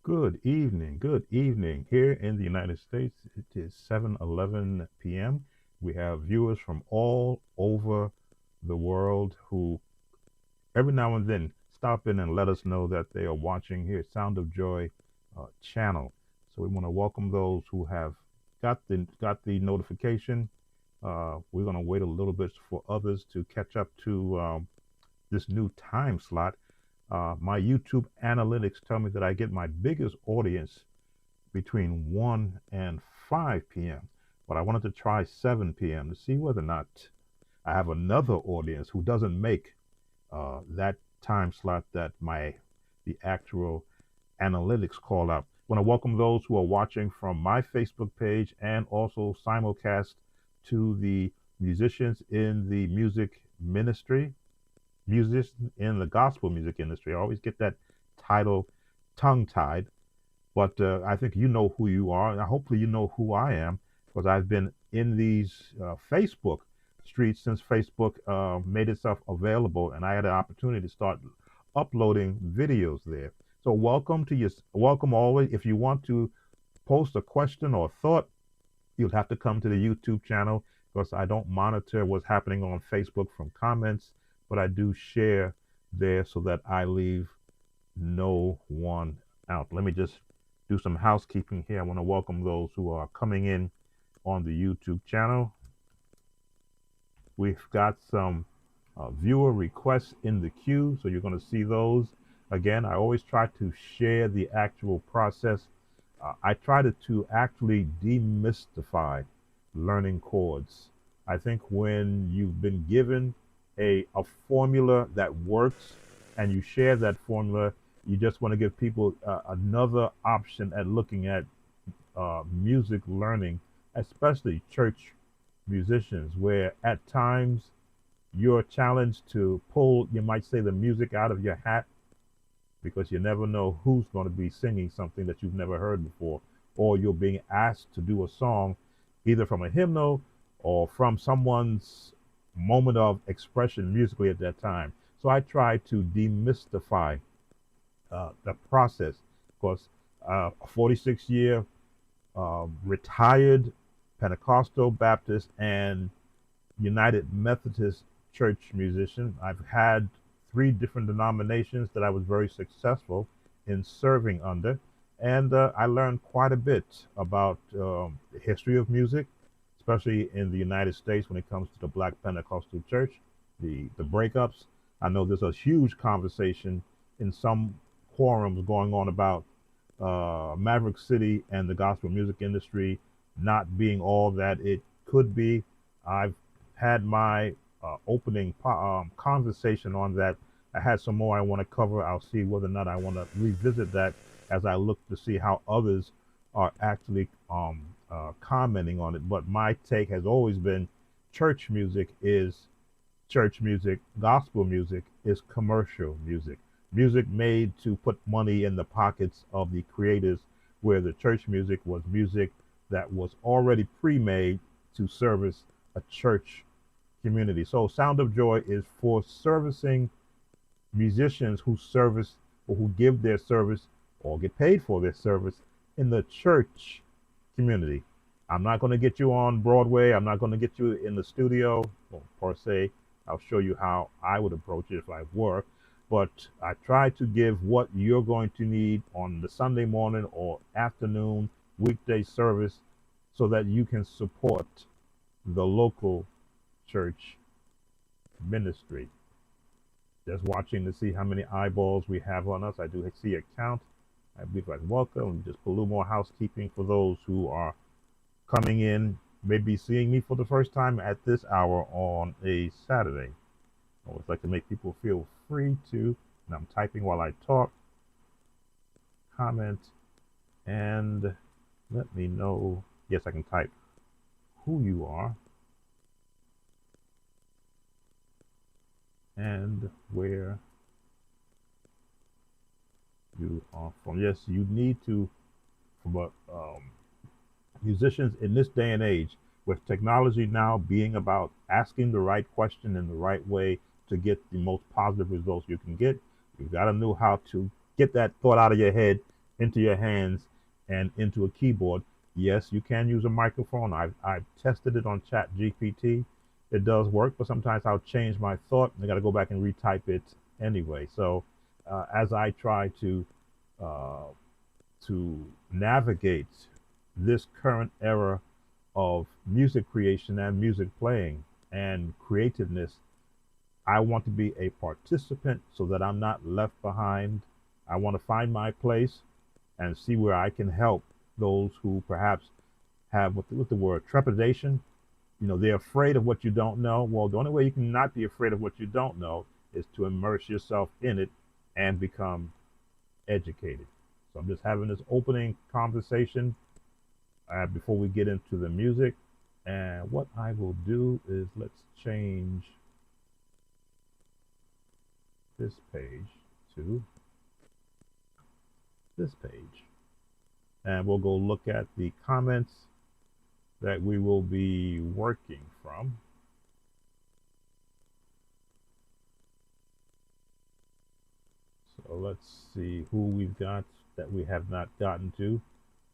Good evening. Good evening. Here in the United States, it is 7:11 p.m. We have viewers from all over the world who every now and then stop in and let us know that they are watching here, Sound of Joy channel. So we want to welcome those who have got the notification. We're going to wait a little bit for others to catch up to this new time slot. My YouTube analytics tell me that I get my biggest audience between 1 and 5 p.m. But I wanted to try 7 p.m. to see whether or not I have another audience who doesn't make that time slot that the actual analytics call out. I want to welcome those who are watching from my Facebook page and also simulcast to the musicians in the music ministry, musicians in the gospel music industry. I always get that title tongue tied, but I think you know who you are. And hopefully, you know who I am because I've been in these Facebook streets since Facebook made itself available, and I had an opportunity to start uploading videos there. So welcome always. If you want to post a question or thought, you'll have to come to the YouTube channel because I don't monitor what's happening on Facebook from comments, but I do share there so that I leave no one out. Let me just do some housekeeping here. I want to welcome those who are coming in on the YouTube channel. We've got some viewer requests in the queue, so you're going to see those. Again, I always try to share the actual process. I try to actually demystify learning chords. I think when you've been given a formula that works and you share that formula, you just want to give people another option at looking at music learning, especially church musicians, where at times you're challenged to pull, you might say, the music out of your hat because you never know who's going to be singing something that you've never heard before, or you're being asked to do a song either from a hymnal or from someone's moment of expression musically at that time. So I try to demystify the process because a 46-year retired Pentecostal Baptist and United Methodist Church musician. I've had 3 different denominations that I was very successful in serving under, and I learned quite a bit about the history of music, especially in the United States when it comes to the Black Pentecostal Church, the breakups. I know there's a huge conversation in some quorums going on about Maverick City and the gospel music industry not being all that it could be. I've had my opening conversation on that. I had some more I want to cover. I'll see whether or not I want to revisit that as I look to see how others are actually commenting on it, but my take has always been church music is church music, gospel music is commercial music, music made to put money in the pockets of the creators, where the church music was music that was already pre made to service a church community. So, Sound of Joy is for servicing musicians who service or who give their service or get paid for their service in the church community. I'm not going to get you on Broadway. I'm not going to get you in the studio, well, per se. I'll show you how I would approach it if I were. But I try to give what you're going to need on the Sunday morning or afternoon weekday service so that you can support the local church ministry. Just watching to see how many eyeballs we have on us. I do see a count. I believe I'd welcome. Just a little more housekeeping for those who are coming in, maybe seeing me for the first time at this hour on a Saturday. I always like to make people feel free to, and I'm typing while I talk, comment, and let me know. Yes, I can type who you are and where you are from. Yes, you need to, from musicians in this day and age, with technology now being about asking the right question in the right way to get the most positive results you can get, you've got to know how to get that thought out of your head into your hands and into a keyboard. Yes, you can use a microphone. I've tested it on Chat GPT. It does work, but sometimes I'll change my thought and I got to go back and retype it anyway. So as I try uh, to navigate this current era of music creation and music playing and creativeness, I want to be a participant so that I'm not left behind. I want to find my place and see where I can help those who perhaps have with the word trepidation. You know, they're afraid of what you don't know. Well, the only way you can not be afraid of what you don't know is to immerse yourself in it and become educated. So I'm just having this opening conversation before we get into the music. And what I will do is let's change this page to this page. And we'll go look at the comments that we will be working from. So let's see who we've got that we have not gotten to.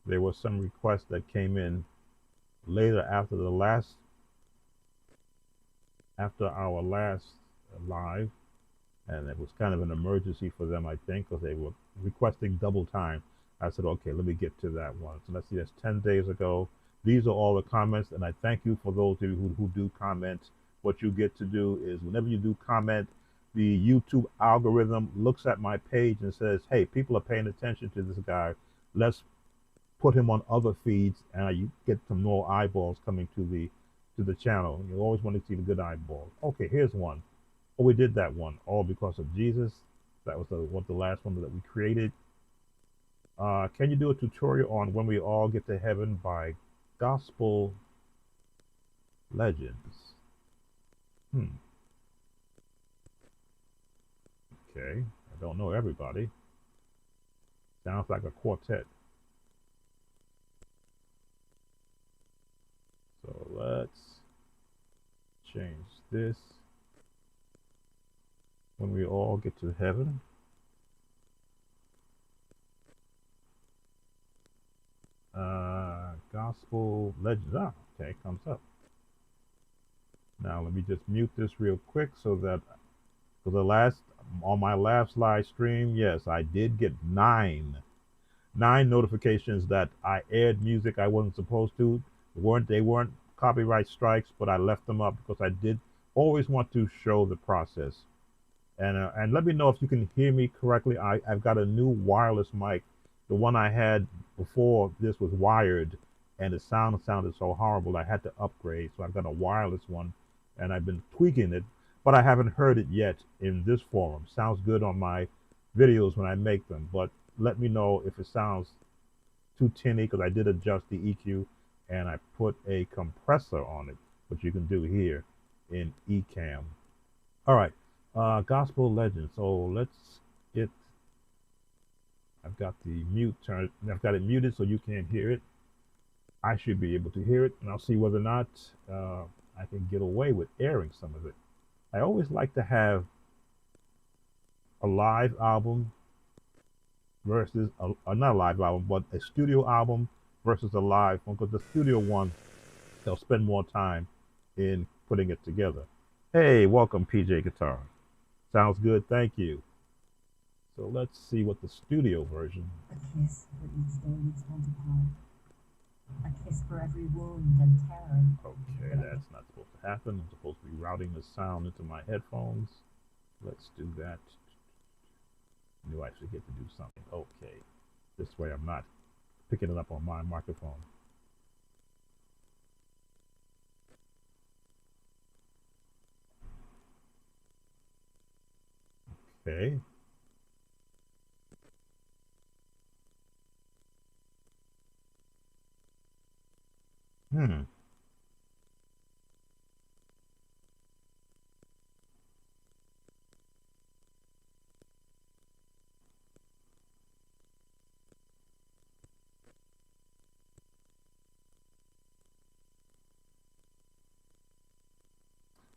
There was some requests that came in later after our last live, and it was kind of an emergency for them, I think, because they were requesting double time. I said, okay, let me get to that one. So let's see, that's 10 days ago. These are all the comments, and I thank you for those of you who do comment. What you get to do is whenever you do comment, the YouTube algorithm looks at my page and says, hey, people are paying attention to this guy. Let's put him on other feeds, and you get some more eyeballs coming to the channel. You always want to see the good eyeballs. Okay, here's one. Oh, we did that one all because of Jesus. That was the last one that we created. Can you do a tutorial on When We All Get to Heaven by Gospel Legends? Okay, I don't know everybody. Sounds like a quartet. So let's change this. When we all get to heaven. Gospel Legends. Ah, okay, comes up. Now let me just mute this real quick so that for on my last live stream, yes, I did get nine notifications that I aired music I wasn't supposed to. They weren't copyright strikes, but I left them up because I did always want to show the process. And let me know if you can hear me correctly. I've got a new wireless mic. The one I had before this was wired, and the sounded so horrible I had to upgrade. So I've got a wireless one, and I've been tweaking it, but I haven't heard it yet in this forum. Sounds good on my videos when I make them, but let me know if it sounds too tinny because I did adjust the EQ and I put a compressor on it, which you can do here in Ecamm. All right, gospel legend. So let's get. I've got the mute turned. I've got it muted so you can't hear it. I should be able to hear it, and I'll see whether or not I can get away with airing some of it. I always like to have a live album versus not a live album, but a studio album versus a live one, because the studio one, they'll spend more time in putting it together. Hey, welcome, PJ Guitar. Sounds good, thank you. So let's see what the studio version. A kiss for each day we spent apart. A kiss for every wound and terror. Okay, that's not supposed to happen. I'm supposed to be routing the sound into my headphones. Let's do that. I knew I should get to do something. Okay, this way I'm not picking it up on my microphone. Okay. Hmm.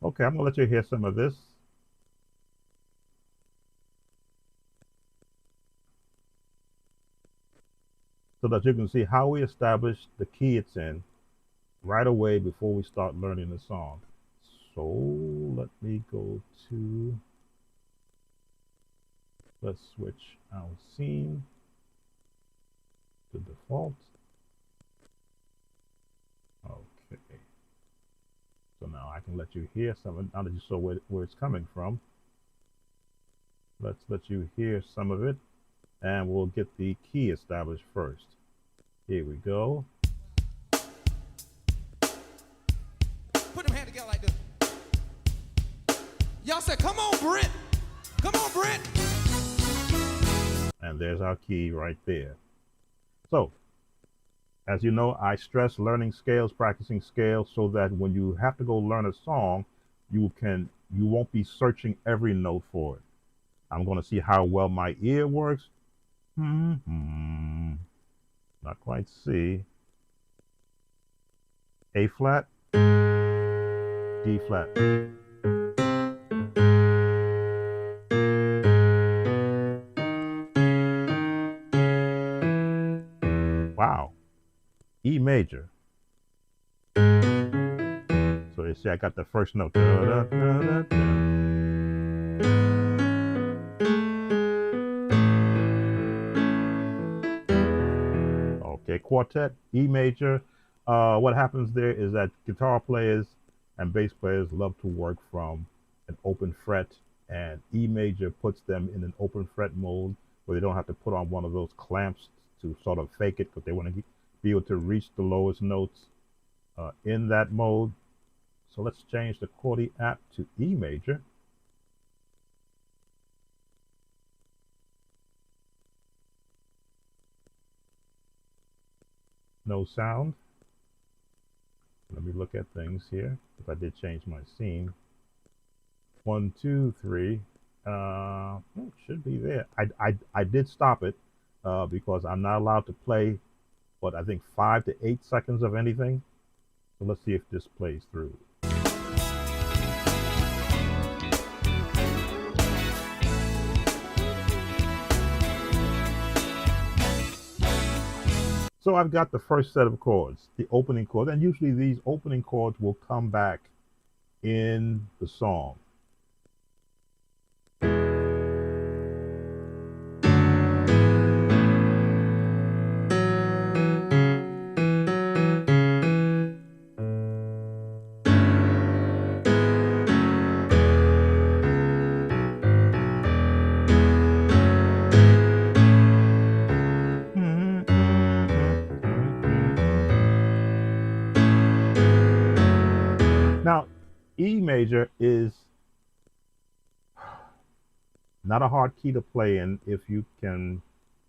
Okay, I'm gonna let you hear some of this. So that you can see how we establish the key it's in right away before we start learning the song. So let me go to, let's switch our scene to default. Okay. So now I can let you hear some, now that you saw where it's coming from. Let's let you hear some of it, and we'll get the key established first. Here we go. Put them hands together like this. Y'all said, come on, Brent. Come on, Brent. And there's our key right there. So, as you know, I stress learning scales, practicing scales, so that when you have to go learn a song, you won't be searching every note for it. I'm going to see how well my ear works. Not quite C. A flat, D flat. Wow. E major. So you see I got the first note. Da, da, da, da. Okay, quartet, E major. What happens there is that guitar players and bass players love to work from an open fret, and E major puts them in an open fret mode where they don't have to put on one of those clamps to sort of fake it, because they want to be able to reach the lowest notes in that mode. So let's change the Chordy app to E major. No sound. Let me look at things here, if I did change my scene. 1, 2, 3. It should be there. I did stop it because I'm not allowed to play, what, I think 5 to 8 seconds of anything. So let's see if this plays through. So I've got the first set of chords, the opening chord, and usually these opening chords will come back in the song. Now, E major is not a hard key to play in if you can.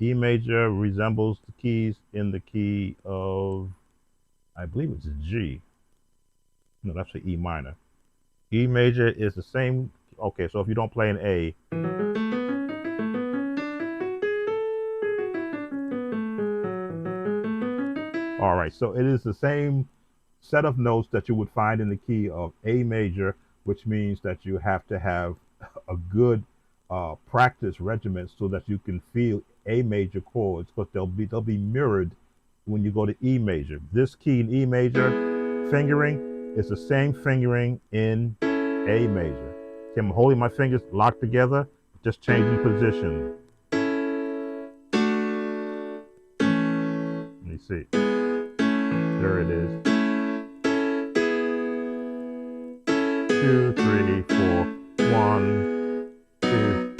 E major resembles the keys in the key of I believe it's G. No, that's the E minor. E major is the same. Okay, so if you don't play an A, all right, so it is the same set of notes that you would find in the key of A major, which means that you have to have a good practice regimen so that you can feel A major chords, because they'll be mirrored when you go to E major. This key in E major fingering is the same fingering in A major. Okay, I'm holding my fingers locked together, just changing position. Let me see. There it is. 2, 3, 4, 1, 2.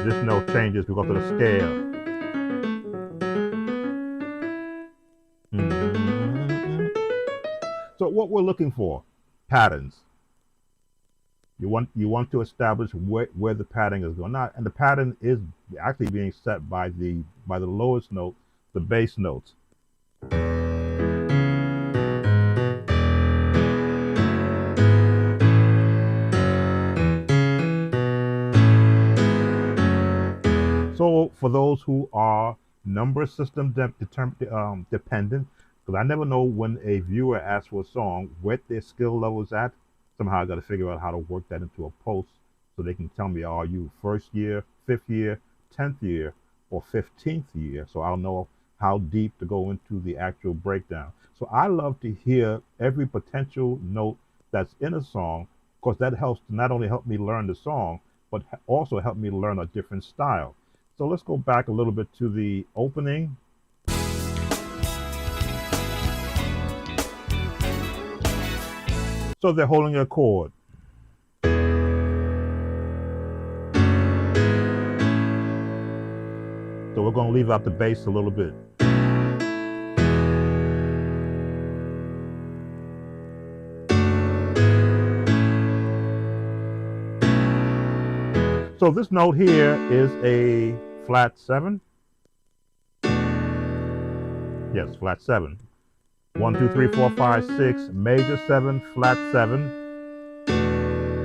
This note changes. We go to the scale. So what we're looking for, patterns. You want to establish where the pattern is going. And the pattern is actually being set by the lowest note, the bass notes. So for those who are number system dependent, because I never know when a viewer asks for a song what their skill level is at. Somehow I got to figure out how to work that into a post so they can tell me, are you first year, fifth year, 10th year, or 15th year? So I'll know how deep to go into the actual breakdown. So I love to hear every potential note that's in a song, because that helps to not only help me learn the song, but also help me learn a different style. So let's go back a little bit to the opening. So they're holding a chord. So we're going to leave out the bass a little bit. So this note here is a flat 7. Yes, flat 7. 1, 2, 3, 4, 5, 6, major 7, flat 7,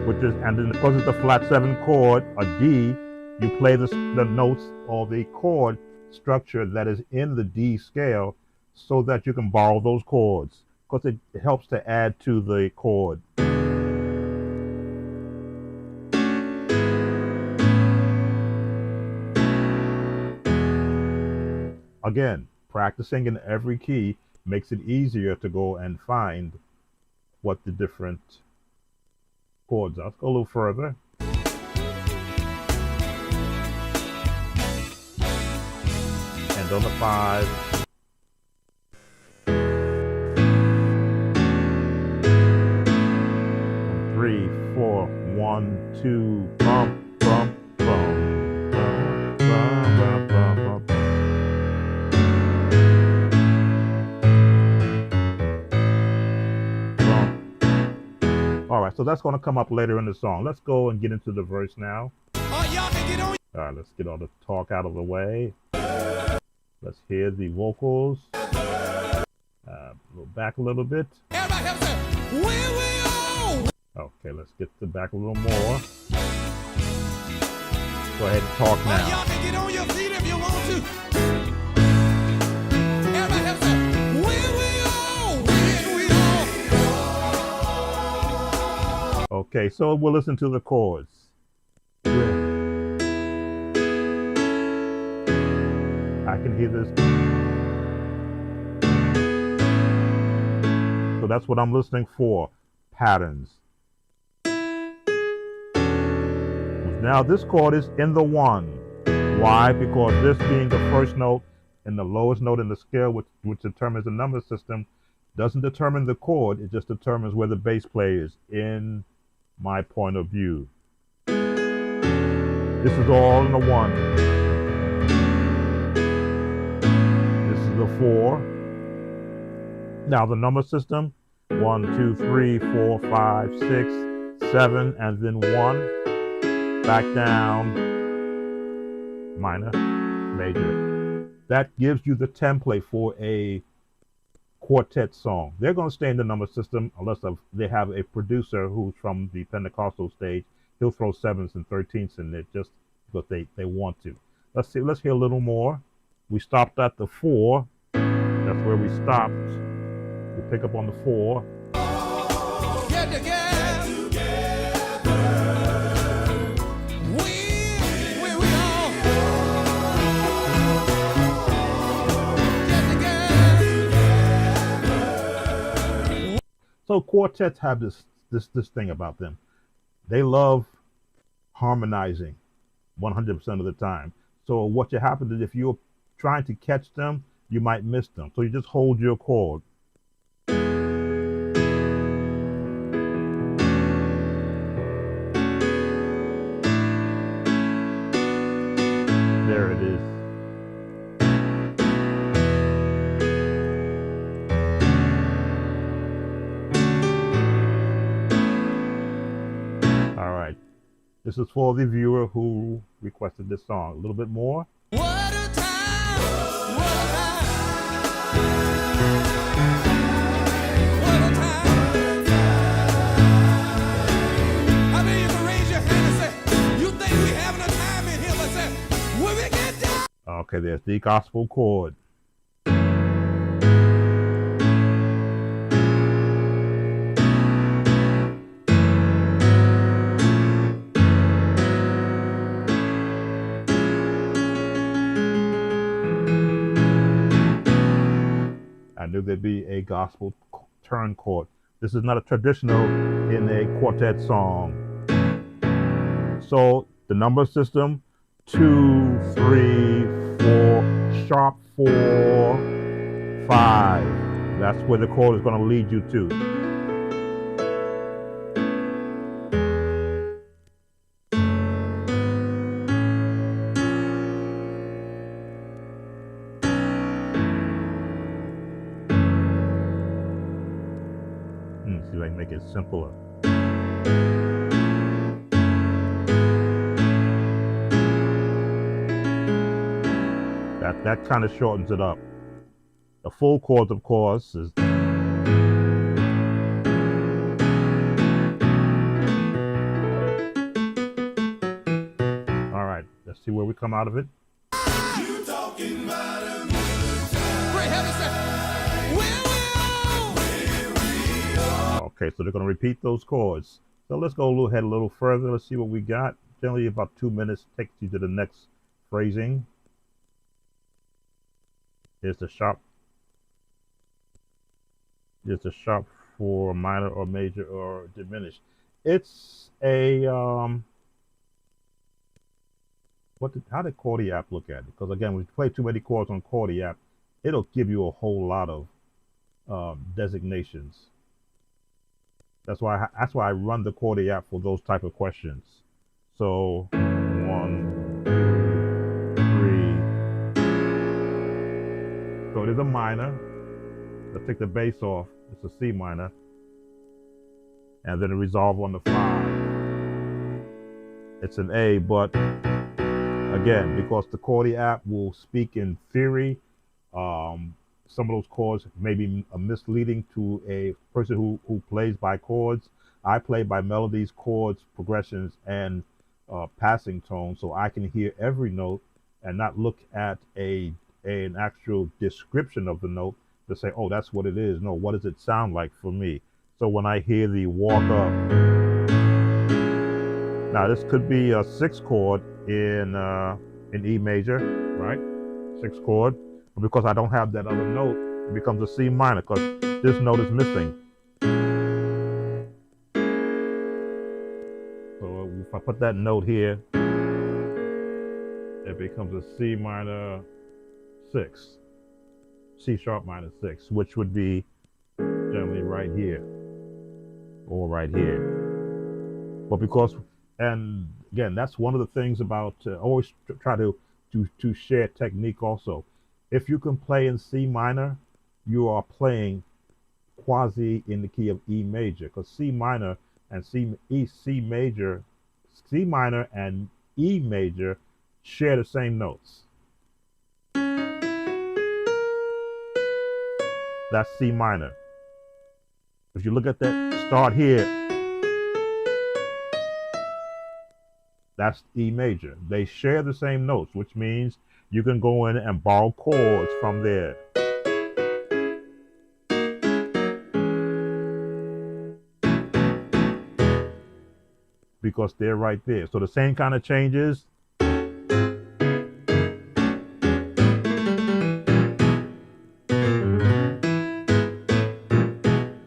which is, and then because it's a flat 7 chord, a D, you play the notes or the chord structure that is in the D scale so that you can borrow those chords, because it helps to add to the chord. Again, practicing in every key makes it easier to go and find what the different chords are. Let's go a little further. And on the 5. 3, 4, 1, 2, bump, bump, bump, bump, bump, bump, bump, bump. All right, so that's going to come up later in the song. Let's go and get into the verse now. Y'all can get on. All right, let's get all the talk out of the way. Let's hear the vocals. Go back a little bit. Everybody help us. Where we all. Okay, let's get the back a little more. Go ahead and talk now. Y'all can get on your feet if you want to. Everybody help us. Where we all. When we all. Okay, so we'll listen to the chords. I can hear this. So that's what I'm listening for, patterns. Now this chord is in the 1. Why? Because this being the first note and the lowest note in the scale, which determines the number system, doesn't determine the chord, it just determines where the bass player is in my point of view. This is all in the 1. This is the 4. Now the number system, 1, 2, 3, 4, 5, 6, 7, and then 1. Back down, minor, major. That gives you the template for a quartet song. They're going to stay in the number system unless they have a producer who's from the Pentecostal stage. He'll throw sevens and 13ths in there just because they want to. Let's see. Let's hear a little more. We stopped at the 4. That's where we stopped. We'll pick up on the 4. Get together. We all get together. So quartets have this thing about them. They love harmonizing 100% of the time. So what you happen is if you're trying to catch them, you might miss them. So you just hold your chord. There it is. All right. This is for the viewer who requested this song. A little bit more. What a time! What a time! What a time! I mean, you can raise your hand and say, "You think we having a time in here?" But say, "When we get down." Okay, there's the gospel chord. I knew there'd be a gospel turn chord. This is not a traditional in a quartet song. So the number system, 2, 3, 4, sharp 4, 5. That's where the chord is going to lead you to. See if I can make it simpler. That kind of shortens it up. The full chords, of course, is all right. Let's see where we come out of it. You talking about a good time. Great heaven say, "Where we all." Okay, so they're going to repeat those chords. So let's go a little ahead a little further. Let's see what we got. Generally, about 2 minutes takes you to the next phrasing. Here's the sharp. Here's the sharp for minor or major or diminished. It's a how did Chordiap look at it? Because again, when you play too many chords on Chordiap, it'll give you a whole lot of designations. That's why I run the Chordiap for those type of questions. So 1, 2, 3. So it is a minor. Let's take the bass off. It's a C minor. And then a resolve on the 5. It's an A, but again, because the Chordiap will speak in theory, some of those chords may be misleading to a person who plays by chords. I play by melodies, chords, progressions, and passing tone, so I can hear every note and not look at an actual description of the note to say, oh, that's what it is. No, what does it sound like for me? So when I hear the walk up, now this could be a 6 chord in E major, right? 6 chord. But because I don't have that other note, it becomes a C minor because this note is missing. So if I put that note here, it becomes a C minor 6, C sharp minor 6, which would be generally right here or right here. But because, and again, that's one of the things about always try to share technique also. If you can play in C minor, you are playing quasi in the key of E major, because C minor and C minor and E major share the same notes. That's C minor. If you look at that start here, that's E major. They share the same notes, which means you can go in and borrow chords from there. Because they're right there. So the same kind of changes.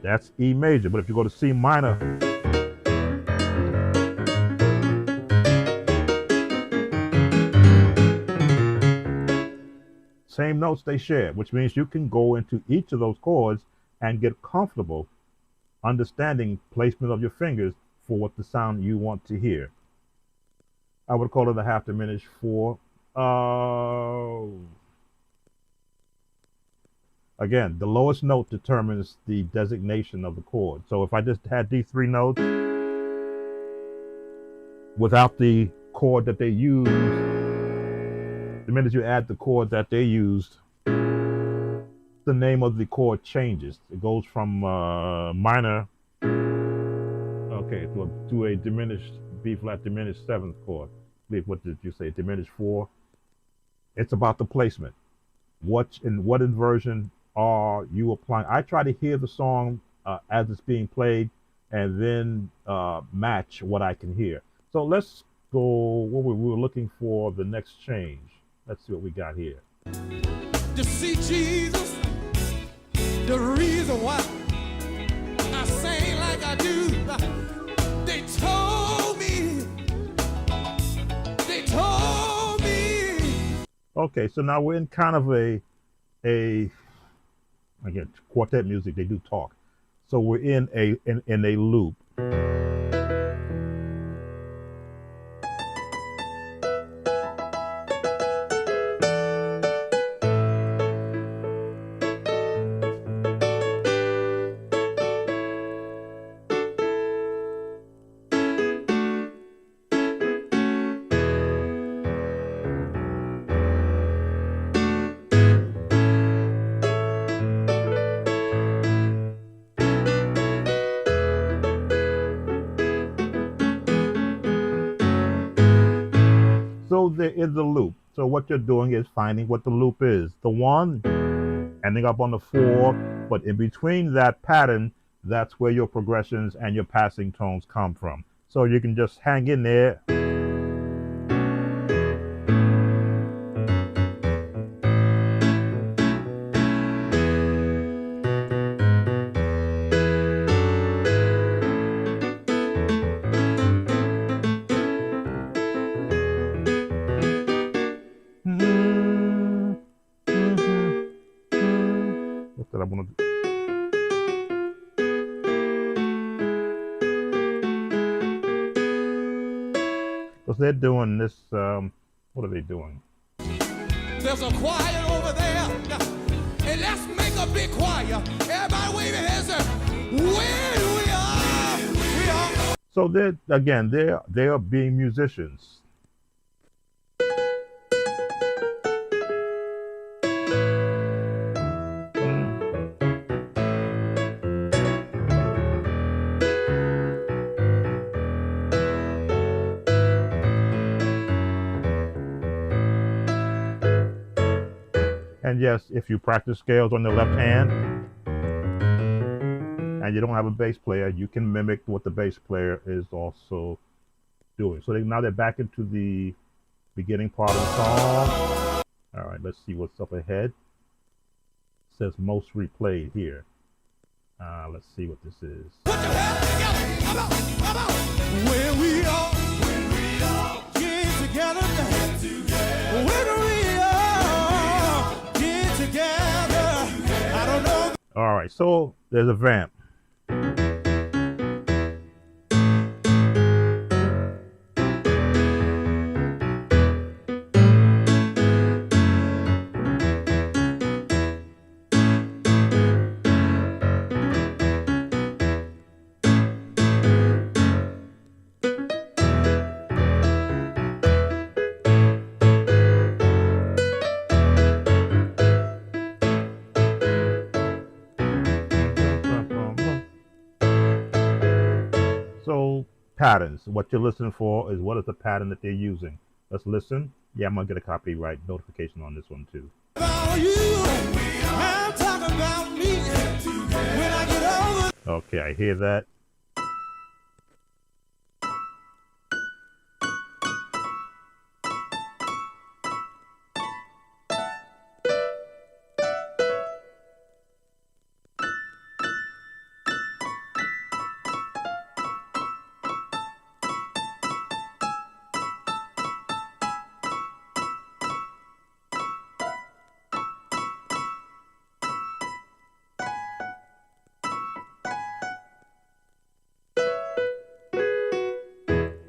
That's E major. But if you go to C minor, same notes they share, which means you can go into each of those chords and get comfortable understanding placement of your fingers for what the sound you want to hear. I would call it a half diminished 4. Again, the lowest note determines the designation of the chord. So if I just had these 3 notes without the chord that they used, the minute you add the chord that they used, the name of the chord changes. It goes from minor, okay, to a diminished B flat diminished 7th chord. What did you say? Diminished 4. It's about the placement. What inversion are you applying? I try to hear the song as it's being played, and then match what I can hear. So let's go. What we were looking for the next change. Let's see what we got here. To see Jesus, the reason why I sing like I do, they told me. Okay, so now we're in kind of a again, quartet music, they do talk. So we're in a loop. So there is a loop. So what you're doing is finding what the loop is. The 1, ending up on the 4, but in between that pattern, that's where your progressions and your passing tones come from. So you can just hang in there. What's that I want to do? Because they're doing this, what are they doing? There's a choir over there, and let's make a big choir. Everybody wave your hands up. Where we are. So they are being musicians. And yes, if you practice scales on the left hand and you don't have a bass player, you can mimic what the bass player is also doing. So now they're back into the beginning part of the song. All right, let's see what's up ahead. It says most replayed here. Let's see what this is. Put your hands together. Come on. Where we are. Get together. Where we are. Get together. I don't know. All right, so there's a vamp. patterns. What you're listening for is what is the pattern that they're using. Let's listen. Yeah, I'm gonna get a copyright notification on this one too. About you, I'm talking about me. When I get over. Okay, I hear that.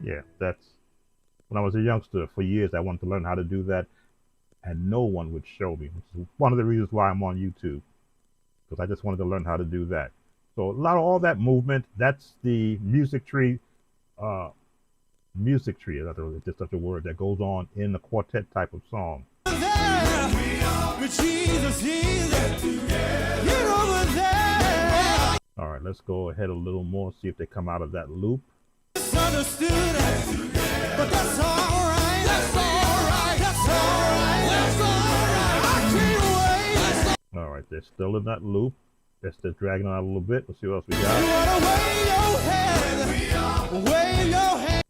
Yeah, that's when I was a youngster. For years, I wanted to learn how to do that, and no one would show me. Which is one of the reasons why I'm on YouTube, because I just wanted to learn how to do that. So a lot of all that movement, that's the music tree. Music tree, is just such a word that goes on in the quartet type of song. With Jesus, get over there. All right, let's go ahead a little more, see if they come out of that loop. Misunderstood, but that's all right. That's all right. That's all right. That's all right. I can't wait. All right, they're still in that loop. They're still dragging on a little bit. Let's see what else we You got. wanna wave your hand, wave your hand.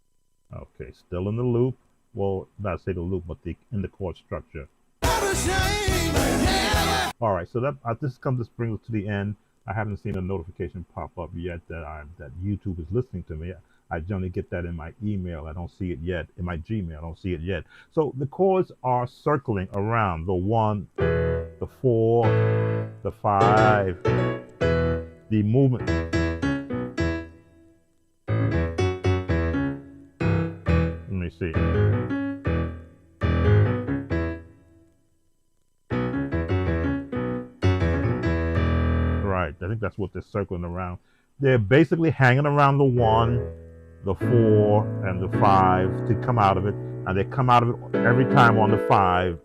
Okay, still in the loop. Well, not say the loop, but in the chord structure. Not ashamed, yeah. All right, so this brings us to the end. I haven't seen a notification pop up yet that YouTube is listening to me. I generally get that in my email. I don't see it yet. In my Gmail, I don't see it yet. So the chords are circling around the 1, the 4, the 5, the movement. Let me see. Right, I think that's what they're circling around. They're basically hanging around the 1, the 4, and the 5 to come out of it, and they come out of it every time on the 5.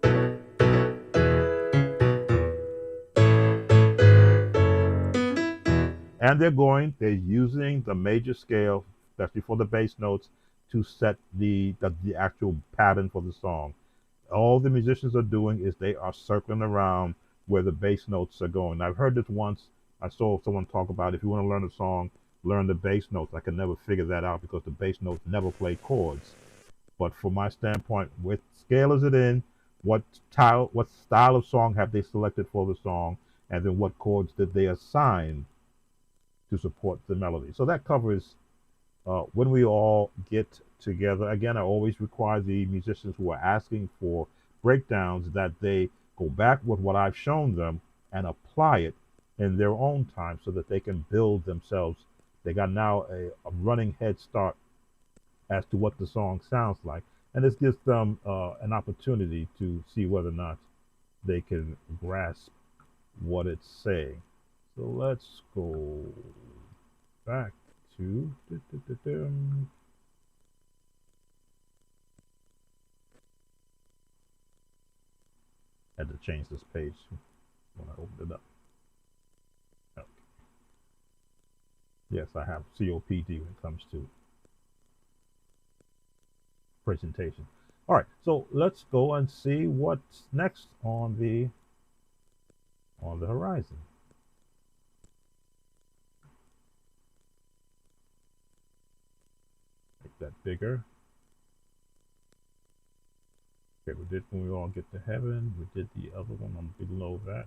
And they're using the major scale, especially for the bass notes, to set the actual pattern for the song. All the musicians are doing is they are circling around where the bass notes are going. I've heard this once. I saw someone talk about if you want to learn a song, learn the bass notes. I could never figure that out because the bass notes never play chords. But from my standpoint, what scale is it in? What style of song have they selected for the song? And then what chords did they assign to support the melody? So that covers when we all get together. Again, I always require the musicians who are asking for breakdowns that they go back with what I've shown them and apply it in their own time so that they can build themselves. They got now a running head start as to what the song sounds like. And this gives them an opportunity to see whether or not they can grasp what it's saying. So let's go back to had to change this page when I opened it up. Okay. Yes, I have COPD when it comes to presentation. All right, so let's go and see what's next on the horizon. Make that bigger. Okay, we did When We All Get to Heaven. We did the other one on below that.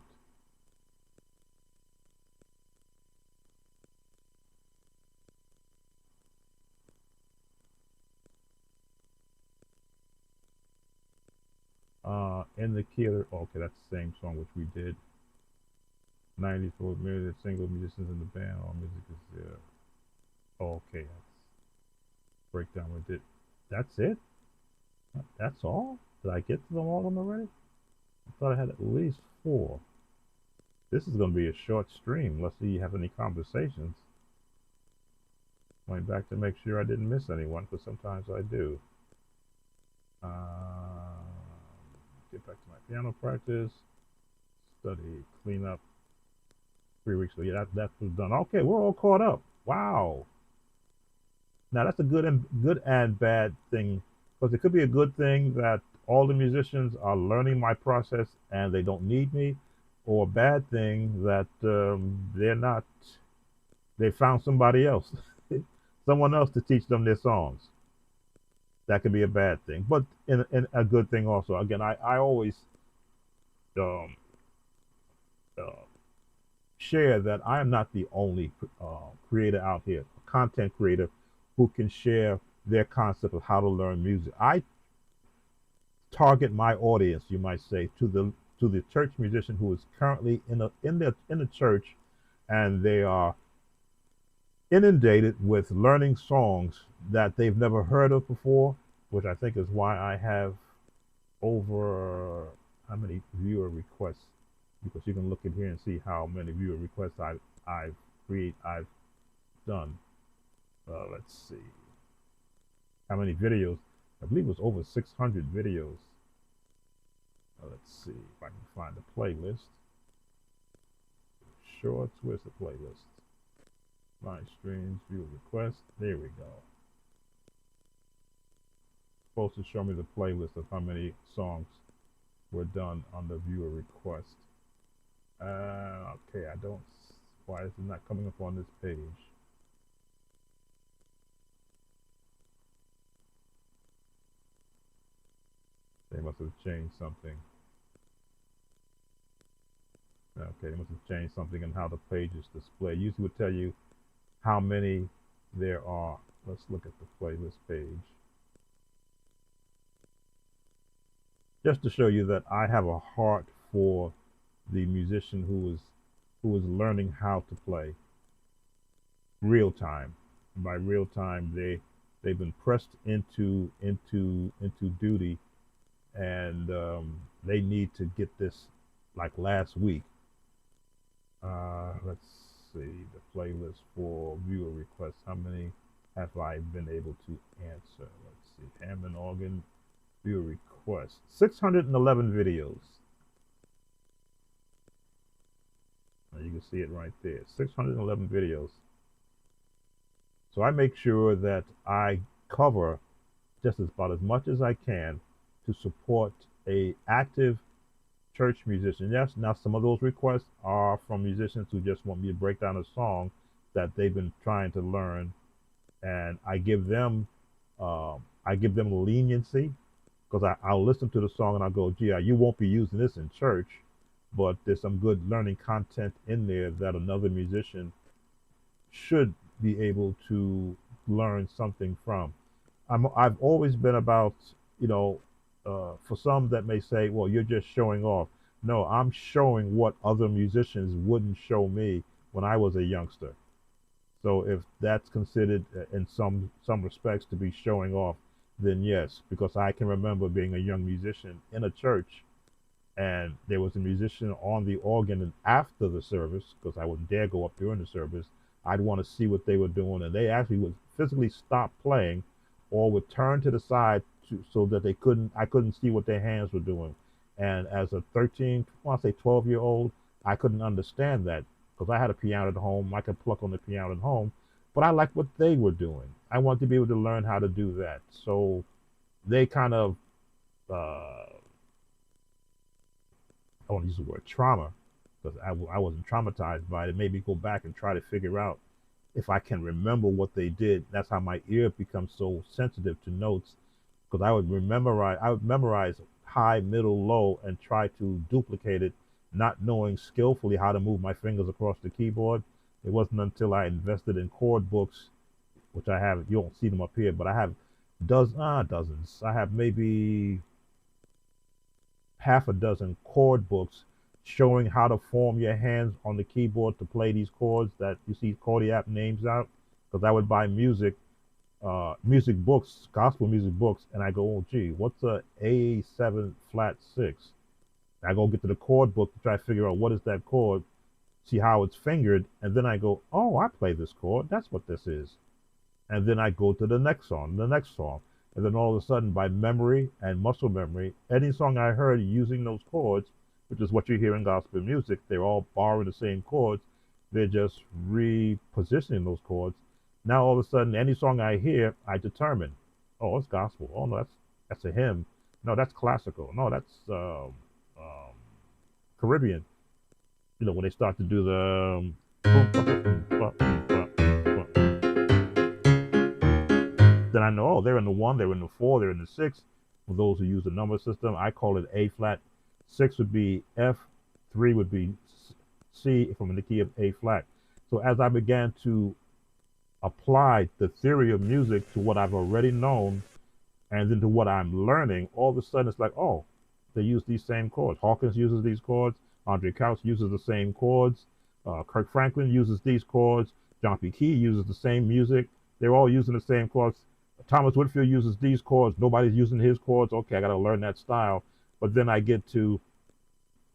In the key of okay, that's the same song which we did. 90s for million single musicians in the band. All music is there. Okay, that's breakdown we did. That's it? That's all? Did I get to them all of them already? I thought I had at least 4. This is going to be a short stream. Let's see if you have any conversations. Going back to make sure I didn't miss anyone, because sometimes I do. Get back to my piano practice. Study, clean up. 3 weeks ago. Yeah, that was done. Okay, we're all caught up. Wow. Now that's a good and bad thing, because it could be a good thing that all the musicians are learning my process and they don't need me, or a bad thing that they're not. They found somebody else, someone else to teach them their songs. That could be a bad thing, but in a good thing also. Again, I always um, uh, share that I am not the only creator out here, content creator, who can share their concept of how to learn music. I target my audience, you might say, to the church musician who is currently in the church, and they are inundated with learning songs that they've never heard of before, which I think is why I have over how many viewer requests, because you can look in here and see how many viewer requests I've done. Let's see how many videos. I believe it was over 600 videos. Let's see if I can find the playlist. Shorts, where's the playlist? Live streams, viewer requests. There we go. Supposed to show me the playlist of how many songs were done on the viewer request. Okay, I don't. Why is it not coming up on this page? They must have changed something. Okay, they must have changed something in how the page is displayed. Usually would tell you how many there are. Let's look at the playlist page. Just to show you that I have a heart for the musician who is learning how to play real time. By real time, they've been pressed into duty, and they need to get this like last week. Let's see the playlist for viewer requests. How many have I been able to answer? Let's see. Hammond organ viewer requests. 611 videos. Now you can see it right there. 611 videos. So I make sure that I cover just about as much as I can to support a active church musician. Yes, now some of those requests are from musicians who just want me to break down a song that they've been trying to learn, and I give them leniency, because I'll listen to the song and I'll go, gee, you won't be using this in church, but there's some good learning content in there that another musician should be able to learn something from. I've always been about, you know, for some that may say, well, you're just showing off. No, I'm showing what other musicians wouldn't show me when I was a youngster. So if that's considered in some respects to be showing off, then yes, because I can remember being a young musician in a church, and there was a musician on the organ, and after the service, because I wouldn't dare go up during the service, I'd want to see what they were doing, and they actually would physically stop playing, or would turn to the side so that I couldn't see what their hands were doing. And as a 13, well, I say 12-year old, I couldn't understand that, because I had a piano at home. I could pluck on the piano at home, but I liked what they were doing. I wanted to be able to learn how to do that. So they kind of, I want to use the word trauma, because I wasn't traumatized by it. It made me go back and try to figure out if I can remember what they did. That's how my ear becomes so sensitive to notes, because I would memorize high, middle, low, and try to duplicate it, not knowing skillfully how to move my fingers across the keyboard. It wasn't until I invested in chord books, which I have. You don't see them up here, but I have dozens. I have maybe half a dozen chord books showing how to form your hands on the keyboard to play these chords that you see Chordiac names out. Because I would buy music books, gospel music books, and I go, oh gee, what's a A7 flat 6? I go get to the chord book to try to figure out what is that chord, see how it's fingered, and then I go, oh, I play this chord. That's what this is. And then I go to the next song. And then all of a sudden, by memory and muscle memory, any song I heard using those chords, which is what you hear in gospel music, they're all borrowing the same chords. They're just repositioning those chords. Now all of a sudden, any song I hear, I determine, oh, it's gospel. Oh no, that's a hymn. No, that's classical. No, that's um, Caribbean. You know, when they start to do the boom, ba, boom, ba, boom, ba, boom, ba. Then I know, oh, they're in the one, they're in the four, they're in the six. For those who use the number system, I call it A flat. Six would be F, three would be C from the key of A flat. So as I began to apply the theory of music to what I've already known and then to what I'm learning, all of a sudden it's like, oh, they use these same chords. Hawkins uses these chords. Andre Couch uses the same chords. Kirk Franklin uses these chords. John P. Key uses the same music. They're all using the same chords. Thomas Whitfield uses these chords. Nobody's using his chords. Okay, I got to learn that style. But then I get to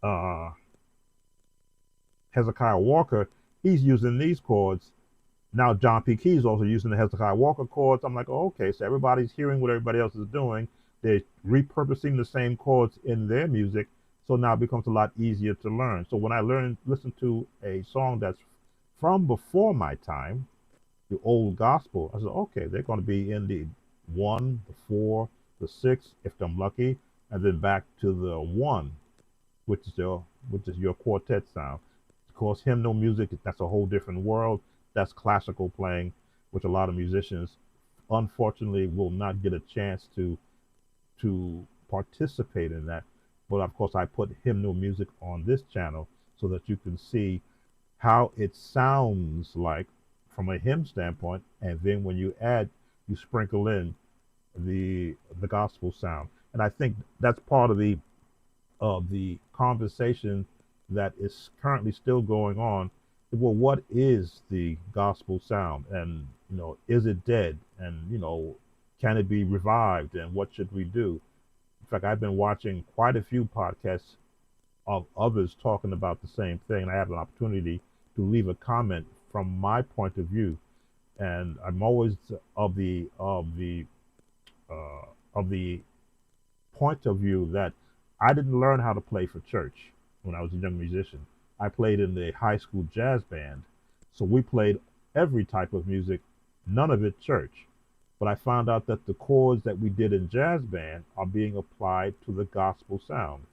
uh, Hezekiah Walker. He's using these chords. Now John P. Key is also using the Hezekiah Walker chords. I'm like, oh, okay, so everybody's hearing what everybody else is doing. They're repurposing the same chords in their music. So now it becomes a lot easier to learn. So when I listen to a song that's from before my time, the old gospel, I said, okay, they're going to be in the one, the four, the six, if I'm lucky, and then back to the one, which is your quartet sound. Of course, hymnal music, that's a whole different world. That's classical playing, which a lot of musicians, unfortunately, will not get a chance to participate in that. But of course, I put hymnal music on this channel so that you can see how it sounds like from a hymn standpoint, and then when you sprinkle in the gospel sound. And I think that's part of the conversation that is currently still going on. Well, what is the gospel sound, and is it dead, and can it be revived, and what should we do? In fact, I've been watching quite a few podcasts of others talking about the same thing, and I have an opportunity to leave a comment from my point of view. And I'm always of the point of view that I didn't learn how to play for church when I was a young musician. I played in the high school jazz band, so we played every type of music, none of it church. But I found out that the chords that we did in jazz band are being applied to the gospel sound.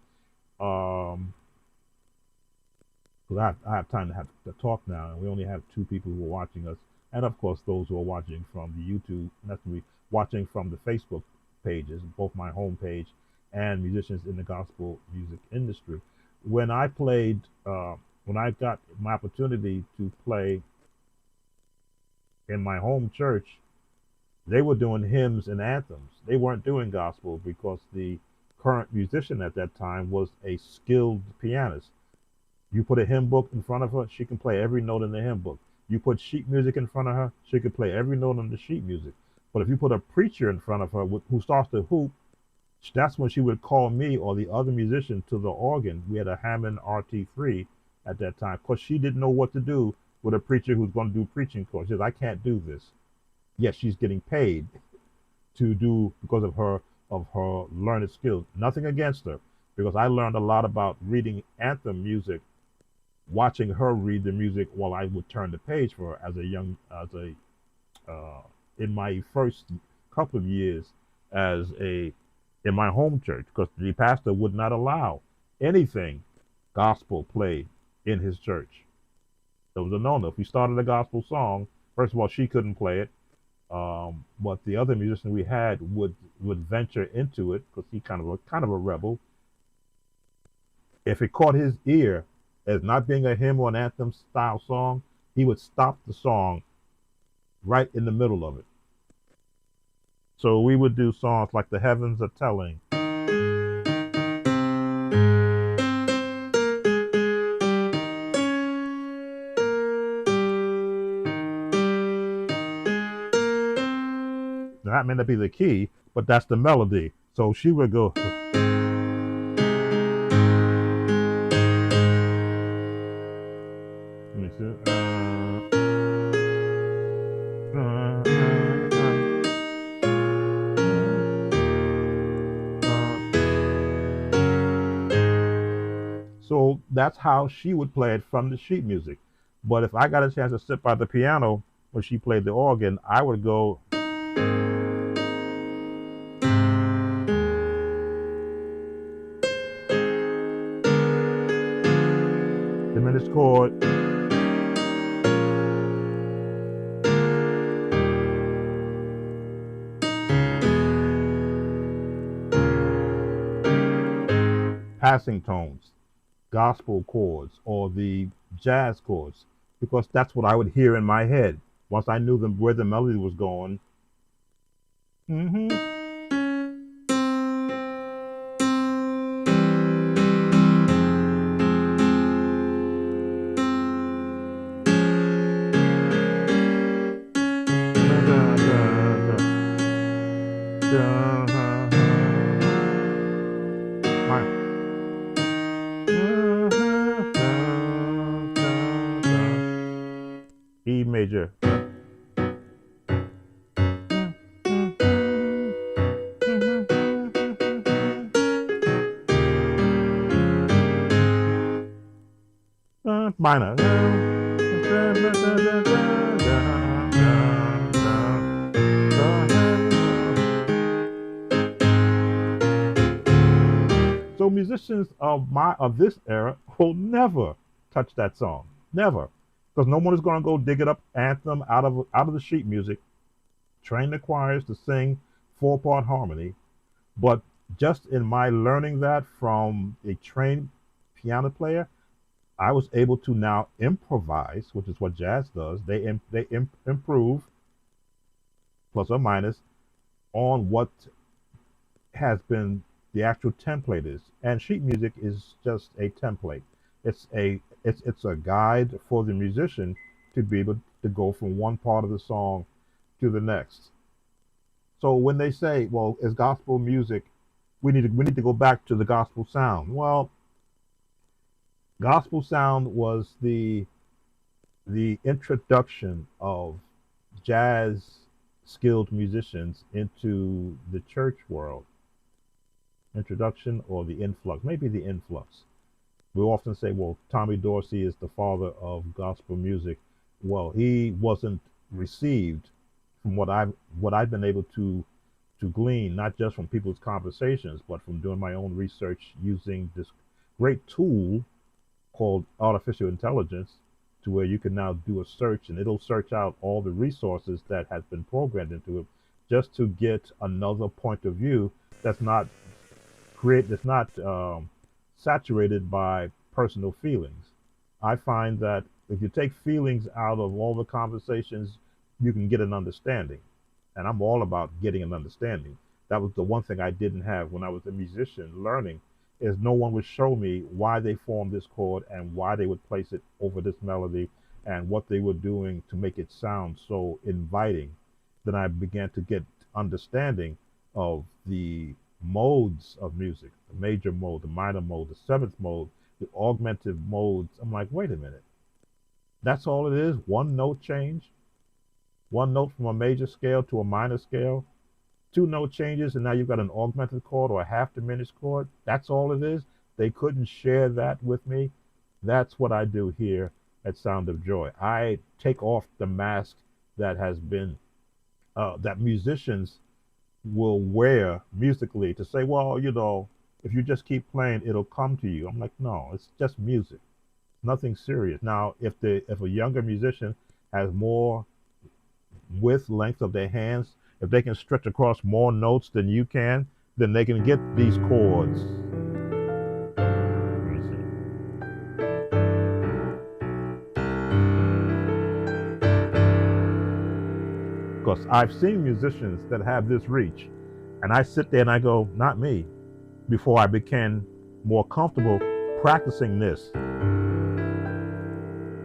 Because I have time to talk now, and we only have two people who are watching us, and of course those who are watching from the YouTube, that's me watching from the Facebook pages, both my home page and musicians in the gospel music industry. When I got my opportunity to play in my home church, they were doing hymns and anthems. They weren't doing gospel because the current musician at that time was a skilled pianist. You put a hymn book in front of her, she can play every note in the hymn book. You put sheet music in front of her, she could play every note on the sheet music. But if you put a preacher in front of her who starts to hoop, that's when she would call me or the other musician to the organ. We had a Hammond RT3 at that time, because she didn't know what to do with a preacher who's going to do preaching chords. She says, I can't do this. Yes, she's getting paid to do because of her learned skills. Nothing against her, because I learned a lot about reading anthem music, watching her read the music while I would turn the page for her in my first couple of years in my home church, because the pastor would not allow anything gospel played in his church. It was a no-no. If we started a gospel song, first of all, she couldn't play it. But the other musician we had would venture into it, because he kind of a rebel. If it caught his ear as not being a hymn or an anthem style song, he would stop the song right in the middle of it. So we would do songs like The Heavens Are Telling. That may not be the key, but that's the melody. So she would go. Let me see. So that's how she would play it from the sheet music. But if I got a chance to sit by the piano when she played the organ, I would go, diminished chord, passing tones, gospel chords, or the jazz chords, because that's what I would hear in my head once I knew where the melody was going. Mm-hmm. E major. Minor. So musicians of this era will never touch that song, never, because no one is going to go dig it up, anthem out of the sheet music, train the choirs to sing 4-part harmony. But just in my learning that from a trained piano player, I was able to now improvise, which is what jazz does. They improve, plus or minus, on what has been the actual template is. And sheet music is just a template. It's a guide for the musician to be able to go from one part of the song to the next. So when they say, well, is gospel music, we need to go back to the gospel sound. Well, gospel sound was the introduction of jazz skilled musicians into the church world. Introduction or the influx, maybe the influx. We often say, well, Tommy Dorsey is the father of gospel music. Well, he wasn't received from what I've been able to glean, not just from people's conversations, but from doing my own research using this great tool called artificial intelligence, to where you can now do a search and it'll search out all the resources that has been programmed into it, just to get another point of view that's not saturated by personal feelings. I find that if you take feelings out of all the conversations, you can get an understanding. And I'm all about getting an understanding. That was the one thing I didn't have when I was a musician learning, is no one would show me why they formed this chord and why they would place it over this melody and what they were doing to make it sound so inviting. Then I began to get understanding of the modes of music, the major mode, the minor mode, the seventh mode, the augmented modes. I'm like, wait a minute. That's all it is? One note change? One note from a major scale to a minor scale? Two note changes, and now you've got an augmented chord or a half diminished chord? That's all it is? They couldn't share that with me? That's what I do here at Sound of Joy. I take off the mask that has been, that musicians will wear musically to say, well, if you just keep playing, it'll come to you. I'm like, no, it's just music, nothing serious. Now, if a younger musician has more width, length of their hands, if they can stretch across more notes than you can, then they can get these chords. Let me see. Because I've seen musicians that have this reach, and I sit there and I go, not me, before I became more comfortable practicing this.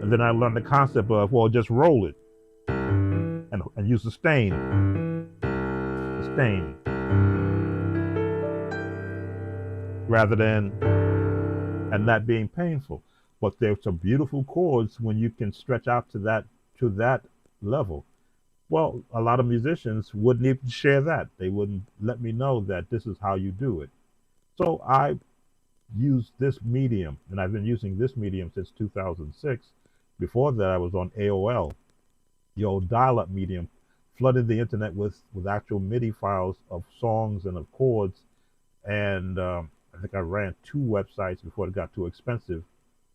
And then I learned the concept of, well, just roll it and use sustain, rather than, and that being painful. But there's some beautiful chords when you can stretch out to that level. Well, a lot of musicians wouldn't even share that. They wouldn't let me know that this is how you do it. So I use this medium, and I've been using this medium since 2006. Before that, I was on AOL. the old dial-up medium, flooded the internet with actual MIDI files of songs and of chords. And I think I ran two websites before it got too expensive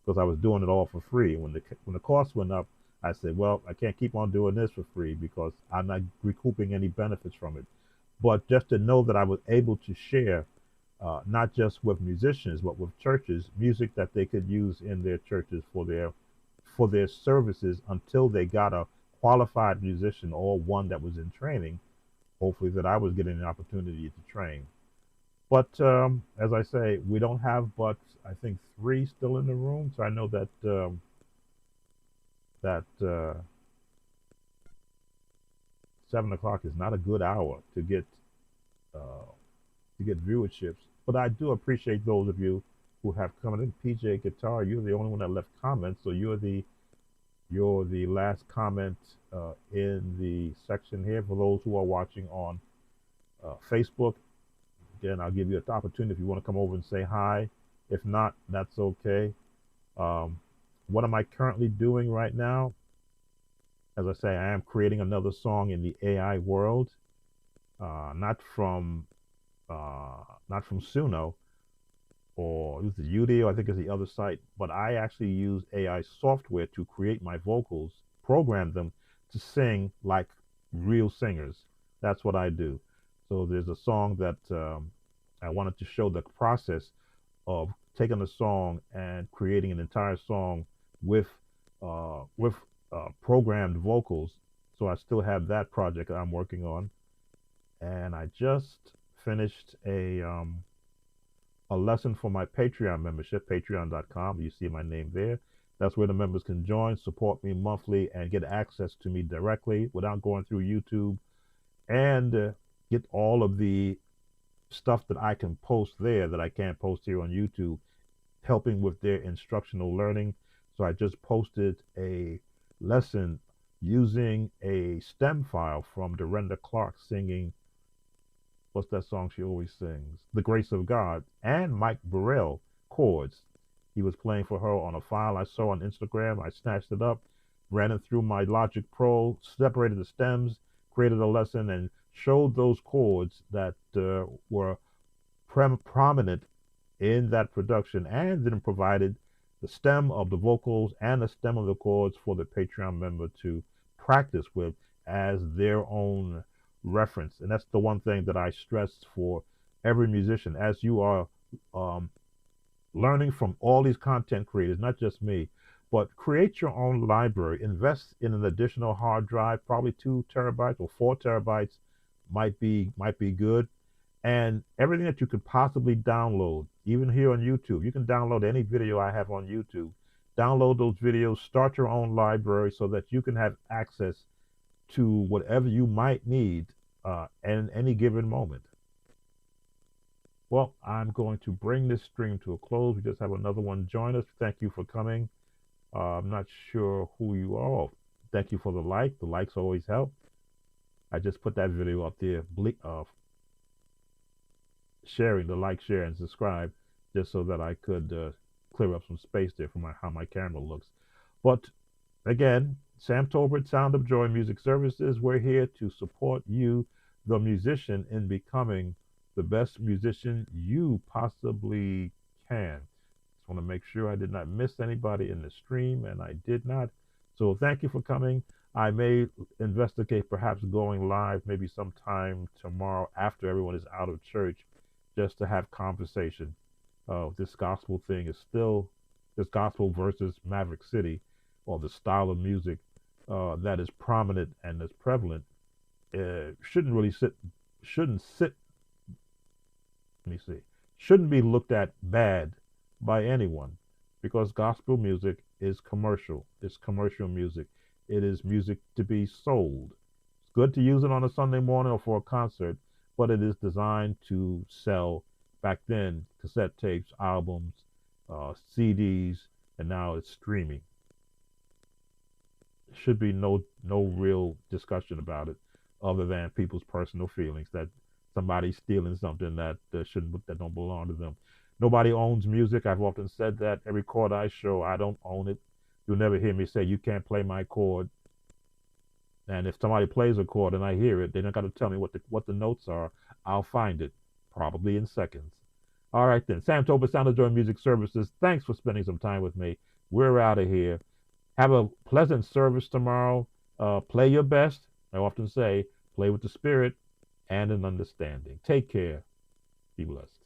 because I was doing it all for free. When the cost went up, I said, well, I can't keep on doing this for free because I'm not recouping any benefits from it. But just to know that I was able to share, not just with musicians but with churches, music that they could use in their churches for their services until they got a qualified musician or one that was in training. Hopefully, that I was getting an opportunity to train. But as I say, we don't have but I think three still in the room. So I know that that 7 o'clock is not a good hour uh, to get viewerships. But I do appreciate those of you who have come in. PJ Guitar, you're the only one that left comments, so you're the last comment in the section here. For those who are watching on Facebook, again, I'll give you an opportunity if you want to come over and say hi. If not, that's okay. Um, what am I currently doing right now? As I say, I am creating another song in the AI world, uh, not from not from Suno or use the Udio, I think is the other site, but I actually use AI software to create my vocals, program them to sing like real singers. That's what I do. So there's a song that I wanted to show the process of taking a song and creating an entire song with programmed vocals. So I still have that project that I'm working on, and I just finished a lesson for my Patreon membership, patreon.com. You see my name there. That's where the members can join, support me monthly, and get access to me directly without going through YouTube, and get all of the stuff that I can post there that I can't post here on YouTube, helping with their instructional learning. So I just posted a lesson using a stem file from Dorinda Clark singing, what's that song she always sings? The Grace of God, and Mike Burrell chords. He was playing for her on a file I saw on Instagram. I snatched it up, ran it through my Logic Pro, separated the stems, created a lesson, and showed those chords that were prominent in that production, and then provided the stem of the vocals and the stem of the chords for the Patreon member to practice with as their own reference. And that's the one thing that I stress for every musician. As you are um, learning from all these content creators, not just me, but create your own library. Invest in an additional hard drive, probably 2 terabytes or 4 terabytes might be good. And everything that you could possibly download, even here on YouTube, you can download any video I have on YouTube. Download those videos, start your own library so that you can have access to whatever you might need in any given moment. Well, I'm going to bring this stream to a close. We just have another one join us. Thank you for coming. I'm not sure who you are. Thank you for the like. The likes always help. I just put that video up there, sharing the like, share, and subscribe, just so that I could clear up some space there for how my camera looks. But again, Sam Tolbert, Sound of Joy Music Services, we're here to support you, the musician, in becoming the best musician you possibly can. Just want to make sure I did not miss anybody in the stream, and I did not. So thank you for coming. I may investigate perhaps going live maybe sometime tomorrow after everyone is out of church, just to have conversation. This gospel thing is still, this gospel versus Maverick City, or the style of music that is prominent and is prevalent, shouldn't sit, let me see, shouldn't be looked at bad by anyone, because gospel music is commercial. It's commercial music. It is music to be sold. It's good to use it on a Sunday morning or for a concert, but it is designed to sell. Back then, cassette tapes, albums, CDs, and now it's streaming. Should be no real discussion about it, other than people's personal feelings that somebody's stealing something that that don't belong to them. Nobody owns music. I've often said that. Every chord I show, I don't own it. You'll never hear me say you can't play my chord. And if somebody plays a chord and I hear it, they don't got to tell me what the notes are. I'll find it, probably in seconds. All right then. Sam Toba, Sound of Joy Music Services. Thanks for spending some time with me. We're out of here. Have a pleasant service tomorrow. Play your best. I often say, play with the spirit and an understanding. Take care. Be blessed.